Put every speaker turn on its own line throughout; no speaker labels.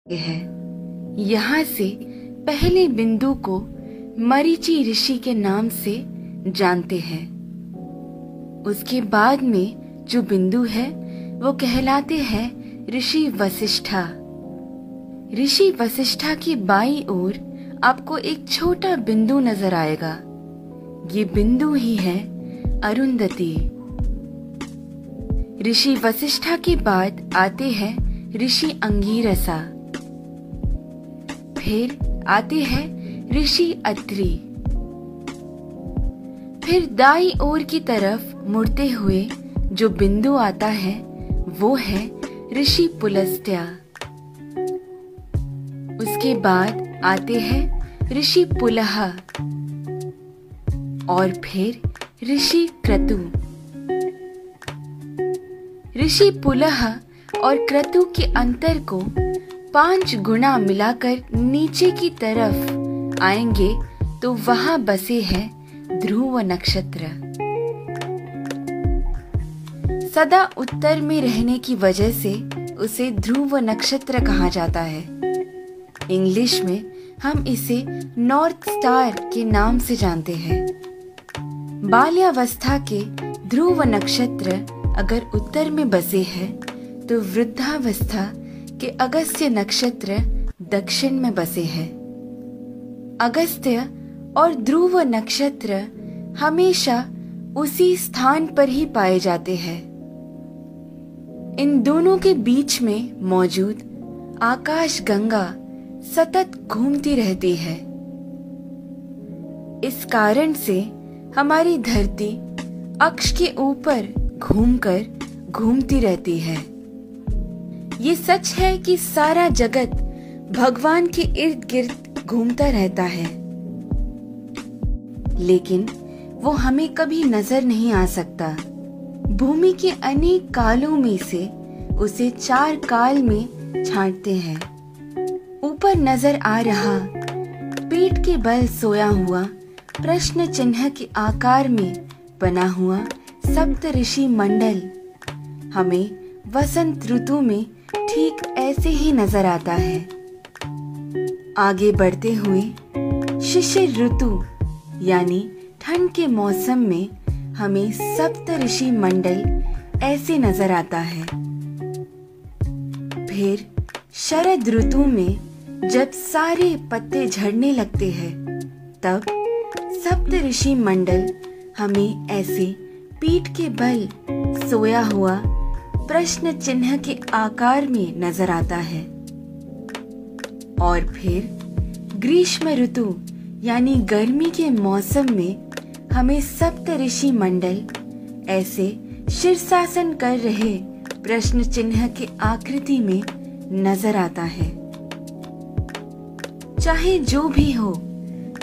है। यहाँ से पहले बिंदु को मरीचि ऋषि के नाम से जानते हैं। उसके बाद में जो बिंदु है वो कहलाते हैं ऋषि वशिष्ठा। ऋषि वशिष्ठा की बाईं ओर आपको एक छोटा बिंदु नजर आएगा। ये बिंदु ही है अरुंधति। ऋषि वशिष्ठा के बाद आते हैं ऋषि अंगीरसा, फिर आते हैं ऋषि अत्रि, फिर दाईं ओर की तरफ मुड़ते हुए जो बिंदु आता है वो है ऋषि पुलस्त्य। उसके बाद आते हैं ऋषि पुलह और फिर ऋषि क्रतु। ऋषि पुलह और क्रतु के अंतर को 5 गुना मिलाकर नीचे की तरफ आएंगे तो वहां बसे हैं ध्रुव नक्षत्र। सदा उत्तर में रहने की वजह से उसे ध्रुव नक्षत्र कहा जाता है। इंग्लिश में हम इसे नॉर्थ स्टार के नाम से जानते हैं। बाल्यावस्था के ध्रुव नक्षत्र अगर उत्तर में बसे हैं तो वृद्धावस्था के अगस्त्य नक्षत्र दक्षिण में बसे हैं। अगस्त्य और ध्रुव नक्षत्र हमेशा उसी स्थान पर ही पाए जाते हैं। इन दोनों के बीच में मौजूद आकाश गंगा सतत घूमती रहती है। इस कारण से हमारी धरती अक्ष के ऊपर घूमकर घूमती रहती है। ये सच है कि सारा जगत भगवान के इर्द गिर्द घूमता रहता है, लेकिन वो हमें कभी नजर नहीं आ सकता। भूमि के अनेक कालों में से उसे 4 काल में छांटते हैं। ऊपर नजर आ रहा पीठ के बल सोया हुआ प्रश्न चिन्ह के आकार में बना हुआ सप्त ऋषि मंडल हमें वसंत ऋतु में ठीक ऐसे ही नजर आता है। आगे बढ़ते हुए शिशिर ऋतु यानी ठंड के मौसम में हमें सप्त ऋषि मंडल ऐसे नजर आता है। फिर शरद ऋतु में जब सारे पत्ते झड़ने लगते हैं तब सप्त ऋषि मंडल हमें ऐसे पीठ के बल सोया हुआ प्रश्न चिन्ह के आकार में नजर आता है। और फिर ग्रीष्म ऋतु यानी गर्मी के मौसम में हमें सप्त ऋषि मंडल ऐसे शीर्षासन कर रहे प्रश्न चिन्ह के आकृति में नजर आता है। चाहे जो भी हो,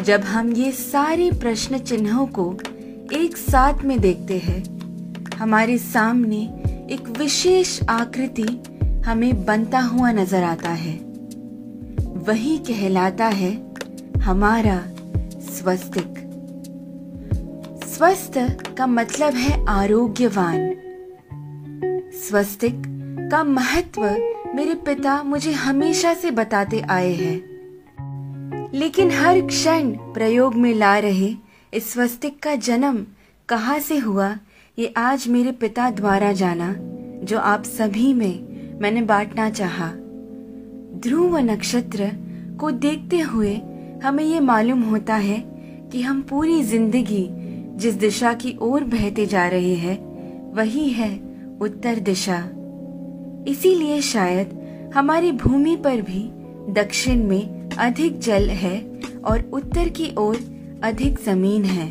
जब हम ये सारे प्रश्न चिन्हों को एक साथ में देखते हैं, हमारे सामने एक विशेष आकृति हमें बनता हुआ नजर आता है। वही कहलाता है हमारा स्वस्तिक। स्वस्थ का मतलब है आरोग्यवान। स्वस्तिक का महत्व मेरे पिता मुझे हमेशा से बताते आए हैं, लेकिन हर क्षण प्रयोग में ला रहे इस स्वस्तिक का जन्म कहाँ से हुआ ये आज मेरे पिता द्वारा जाना, जो आप सभी में मैंने बांटना चाहा। ध्रुव नक्षत्र को देखते हुए हमें ये मालूम होता है कि हम पूरी जिंदगी जिस दिशा की ओर बहते जा रहे हैं वही है उत्तर दिशा। इसीलिए शायद हमारी भूमि पर भी दक्षिण में अधिक जल है और उत्तर की ओर अधिक जमीन है।